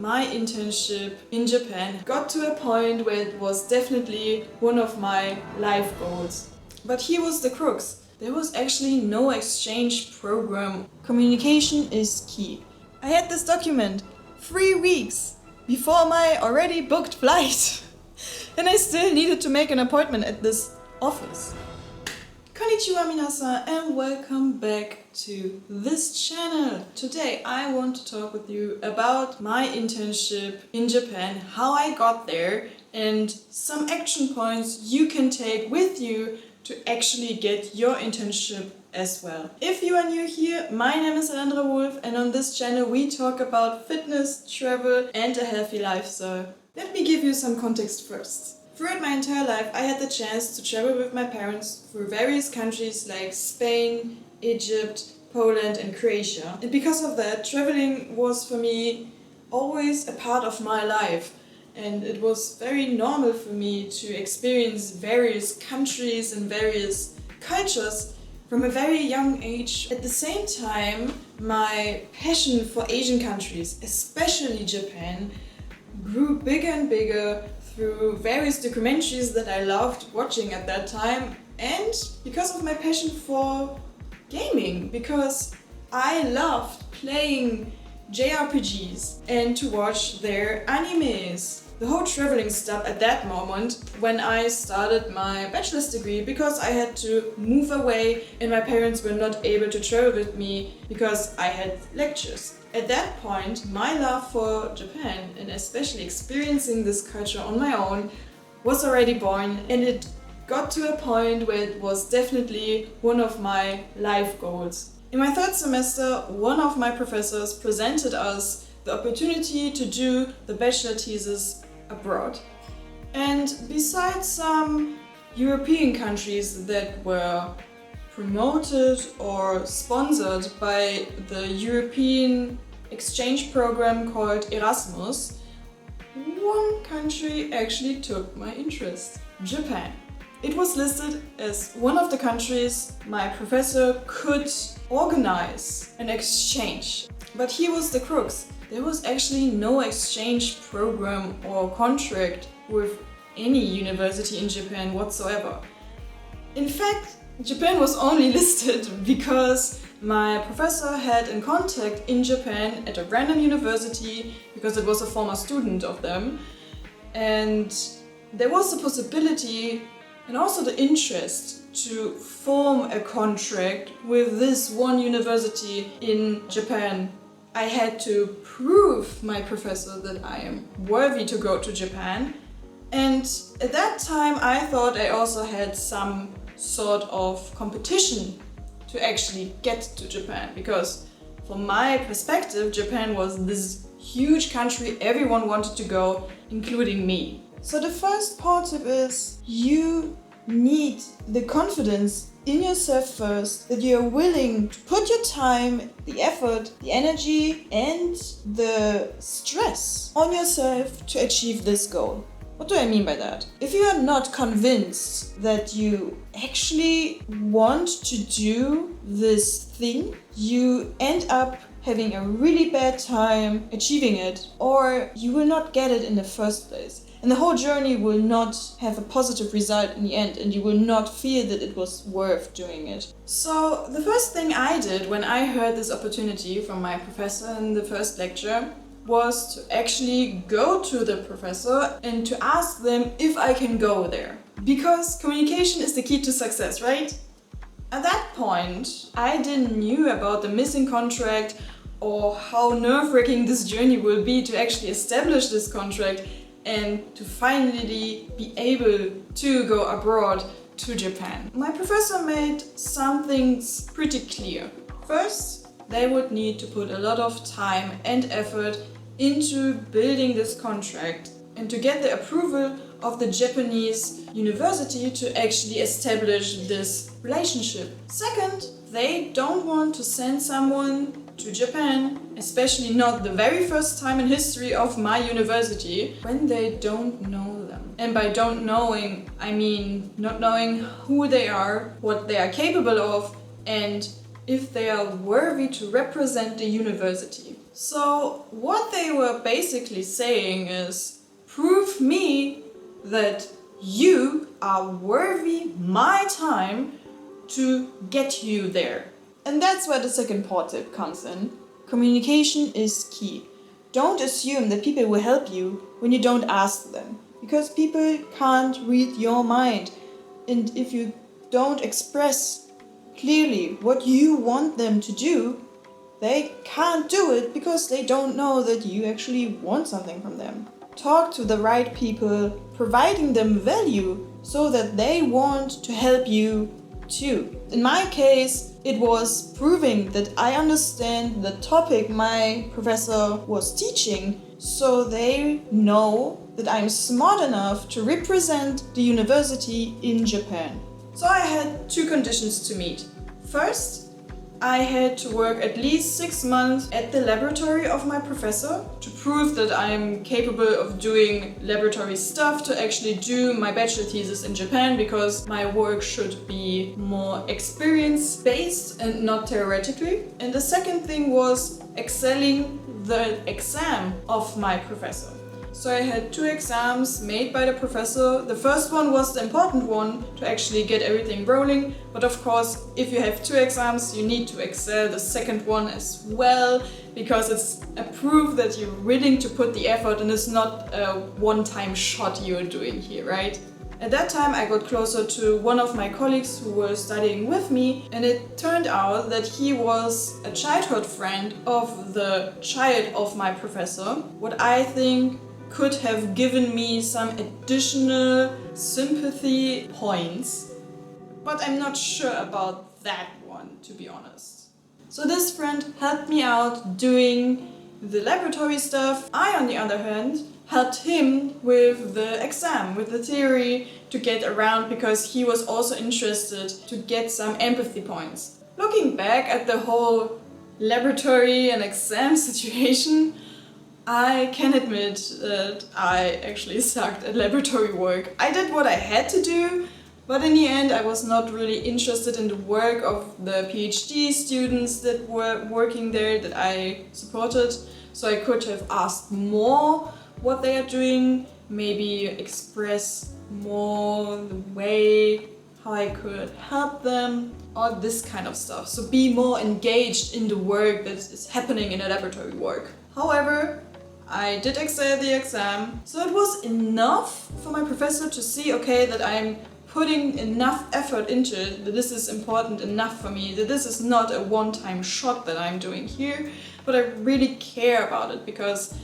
My internship in Japan got to a point where it was definitely one of my life goals. But here was the crux. There was actually no exchange program. Communication is key. I had this document 3 weeks before my already booked flight. And I still needed to make an appointment at this office. Konnichiwa minasan and welcome back to this channel. Today I want to talk with you about my internship in Japan, how I got there, and some action points you can take with you to actually get your internship as well. If you are new here, my name is Alandra and on this channel we talk about fitness, travel and a healthy lifestyle. Let me give you some context first. Throughout my entire life, I had the chance to travel with my parents through various countries like Spain, Egypt, Poland and Croatia. And because of that, traveling was for me always a part of my life. And it was very normal for me to experience various countries and various cultures from a very young age. At the same time, my passion for Asian countries, especially Japan, grew bigger and bigger through various documentaries that I loved watching at that time, and because of my passion for gaming, because I loved playing JRPGs and to watch their animes. The whole traveling stopped at that moment when I started my bachelor's degree because I had to move away and my parents were not able to travel with me because I had lectures. At that point, my love for Japan and especially experiencing this culture on my own was already born, and it got to a point where it was definitely one of my life goals. In my third semester, one of my professors presented us the opportunity to do the bachelor thesis abroad. And besides some European countries that were promoted or sponsored by the European exchange program called Erasmus, one country actually took my interest: Japan. It was listed as one of the countries my professor could organize an exchange. But here was the crux. There was actually no exchange program or contract with any university in Japan whatsoever. In fact, Japan was only listed because my professor had in contact in Japan at a random university because it was a former student of them, and there was the possibility and also the interest to form a contract with this one university in Japan. I had to prove my professor that I am worthy to go to Japan, and at that time I thought I also had some sort of competition to actually get to Japan, because from my perspective Japan was this huge country everyone wanted to go, including me. So the first part tip is you need the confidence in yourself first, that you're willing to put your time, the effort, the energy and the stress on yourself to achieve this goal. What do I mean by that? If you are not convinced that you actually want to do this thing, you end up having a really bad time achieving it, or you will not get it in the first place. And the whole journey will not have a positive result in the end, and you will not feel that it was worth doing it. So the first thing I did when I heard this opportunity from my professor in the first lecture was to actually go to the professor and to ask them if I can go there. Because communication is the key to success, right? At that point, I didn't knew about the missing contract or how nerve-wracking this journey will be to actually establish this contract and to finally be able to go abroad to Japan. My professor made some things pretty clear. First, they would need to put a lot of time and effort into building this contract and to get the approval of the Japanese university to actually establish this relationship. Second, they don't want to send someone to Japan, especially not the very first time in history of my university, when they don't know them. And by don't knowing, I mean not knowing who they are, what they are capable of, and if they are worthy to represent the university. So what they were basically saying is, prove me that you are worthy my time to get you there. And that's where the second part tip comes in. Communication is key. Don't assume that people will help you when you don't ask them, because people can't read your mind. And if you don't express clearly what you want them to do, they can't do it because they don't know that you actually want something from them. Talk to the right people, providing them value so that they want to help you too. In my case, it was proving that I understand the topic my professor was teaching, so they know that I'm smart enough to represent the university in Japan. So I had two conditions to meet. First, I had to work at least 6 months at the laboratory of my professor to prove that I'm capable of doing laboratory stuff to actually do my bachelor thesis in Japan, because my work should be more experience-based and not theoretically. And the second thing was excelling the exam of my professor. So I had 2 exams made by the professor. The first one was the important one to actually get everything rolling. But of course, if you have 2 exams, you need to excel the second one as well, because it's a proof that you're willing to put the effort and it's not a one-time shot you're doing here, right? At that time, I got closer to one of my colleagues who were studying with me, and it turned out that he was a childhood friend of the child of my professor. What I think could have given me some additional sympathy points, but I'm not sure about that one, to be honest. So this friend helped me out doing the laboratory stuff. I, on the other hand, helped him with the exam, with the theory, to get around, because he was also interested to get some empathy points. Looking back at the whole laboratory and exam situation, I can admit that I actually sucked at laboratory work. I did what I had to do, but in the end I was not really interested in the work of the PhD students that were working there that I supported. So I could have asked more what they are doing, maybe express more the way how I could help them, all this kind of stuff. So be more engaged in the work that is happening in a laboratory work. However, I did excel the exam, so it was enough for my professor to see, okay, that I'm putting enough effort into it, that this is important enough for me, that this is not a one-time shot that I'm doing here, but I really care about it, because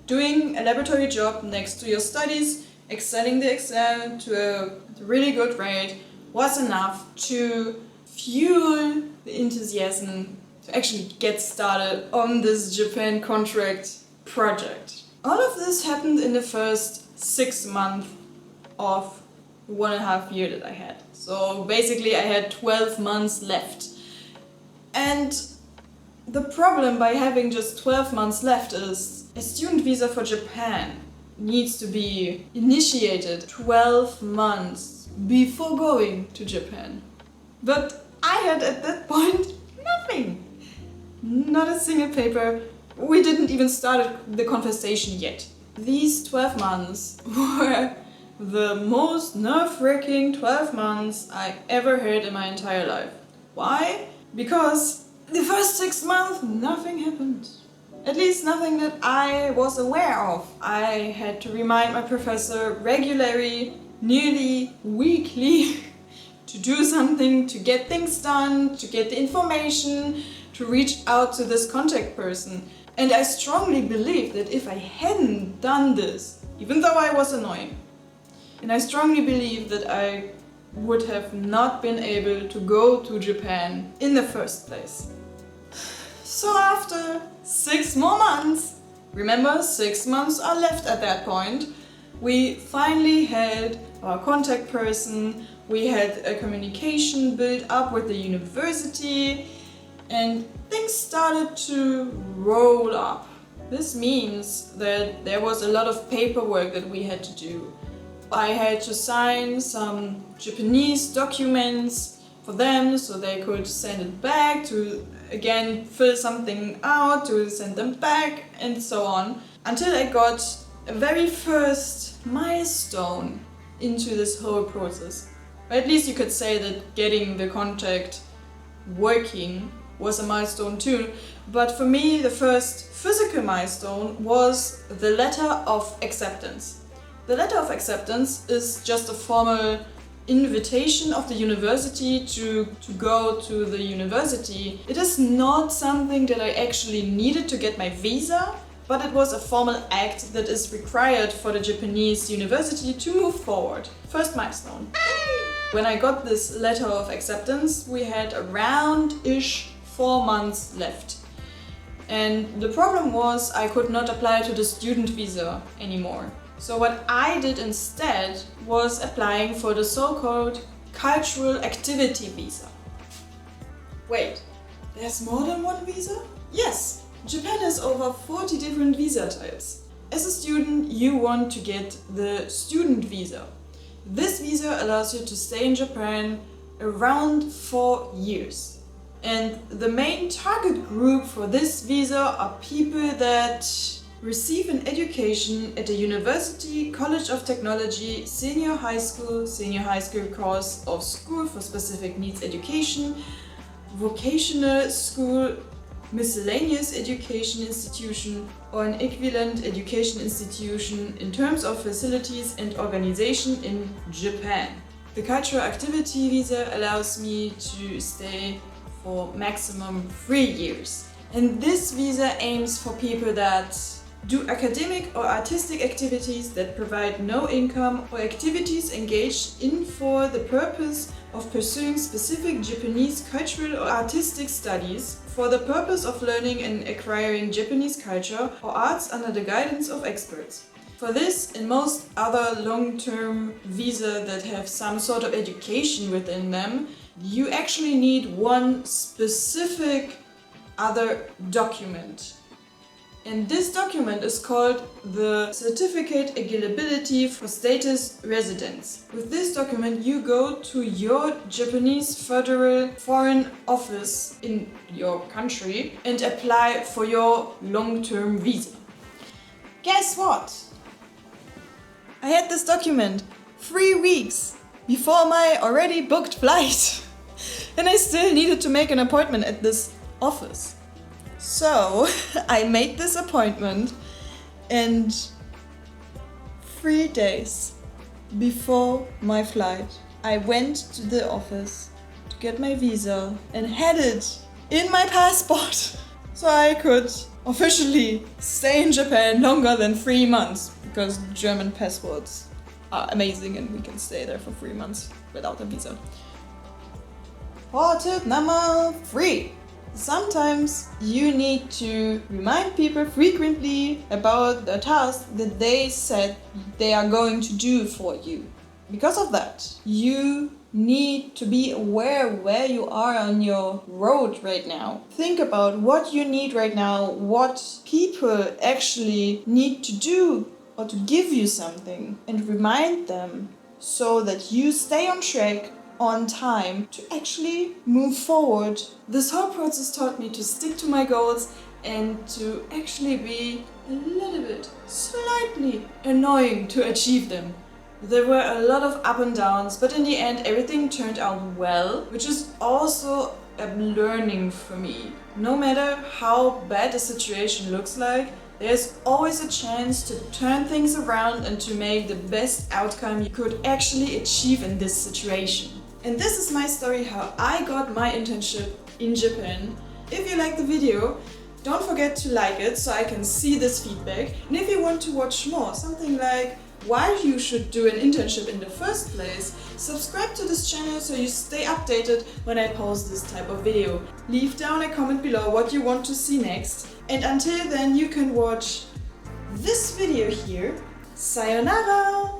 doing a laboratory job next to your studies, excelling the exam to a really good rate, was enough to fuel the enthusiasm to actually get started on this Japan contract project. All of this happened in the first 6 months of 1.5 years that I had. So basically I had 12 months left. And the problem by having just 12 months left is a student visa for Japan needs to be initiated 12 months before going to Japan. But I had at that point nothing. Not a single paper. We didn't even start the conversation yet. These 12 months were the most nerve-wracking 12 months I ever had in my entire life. Why? Because the first 6 months, nothing happened. At least nothing that I was aware of. I had to remind my professor regularly, nearly weekly, to do something, to get things done, to get the information, to reach out to this contact person. And I strongly believe that if I hadn't done this, even though I was annoying, and I strongly believe that I would have not been able to go to Japan in the first place. So after 6 more months, remember 6 months are left at that point, we finally had our contact person, we had a communication built up with the university, and things started to roll up. This means that there was a lot of paperwork that we had to do. I had to sign some Japanese documents for them so they could send it back to again fill something out to send them back and so on, until I got a very first milestone into this whole process. Or at least you could say that getting the contract working was a milestone too, but for me the first physical milestone was the letter of acceptance. The letter of acceptance is just a formal invitation of the university to go to the university. It is not something that I actually needed to get my visa, but it was a formal act that is required for the Japanese university to move forward. First milestone. When I got this letter of acceptance, we had around-ish 4 months left. And the problem was I could not apply to the student visa anymore. So what I did instead was applying for the so-called cultural activity visa. Wait, there's more than one visa? Yes, Japan has over 40 different visa types. As a student, you want to get the student visa. This visa allows you to stay in Japan around 4 years. And the main target group for this visa are people that receive an education at a university, college of technology, senior high school course of school for specific needs education, vocational school, miscellaneous education institution, or an equivalent education institution in terms of facilities and organization in Japan. The cultural activity visa allows me to stay for maximum 3 years. And this visa aims for people that do academic or artistic activities that provide no income, or activities engaged in for the purpose of pursuing specific Japanese cultural or artistic studies for the purpose of learning and acquiring Japanese culture or arts under the guidance of experts. For this and most other long-term visa that have some sort of education within them, you actually need one specific other document. And this document is called the Certificate Eligibility for Status Residence. With this document you go to your Japanese Federal Foreign Office in your country and apply for your long-term visa. Guess what? I had this document 3 weeks before my already booked flight. And I still needed to make an appointment at this office. So I made this appointment, and 3 days before my flight, I went to the office to get my visa and had it in my passport. So I could officially stay in Japan longer than 3 months, because German passports are amazing and we can stay there for 3 months without a visa. Tip number 3. Sometimes you need to remind people frequently about the task that they said they are going to do for you. Because of that, you need to be aware where you are on your road right now. Think about what you need right now, what people actually need to do or to give you something, and remind them so that you stay on track, on time, to actually move forward. This whole process taught me to stick to my goals and to actually be a little bit, slightly annoying to achieve them. There were a lot of up and downs, but in the end everything turned out well, which is also a learning for me. No matter how bad the situation looks like, there's always a chance to turn things around and to make the best outcome you could actually achieve in this situation. And this is my story how I got my internship in Japan. If you like the video, don't forget to like it so I can see this feedback. And if you want to watch more, something like why you should do an internship in the first place, subscribe to this channel so you stay updated when I post this type of video. Leave down a comment below what you want to see next. And until then, you can watch this video here. Sayonara!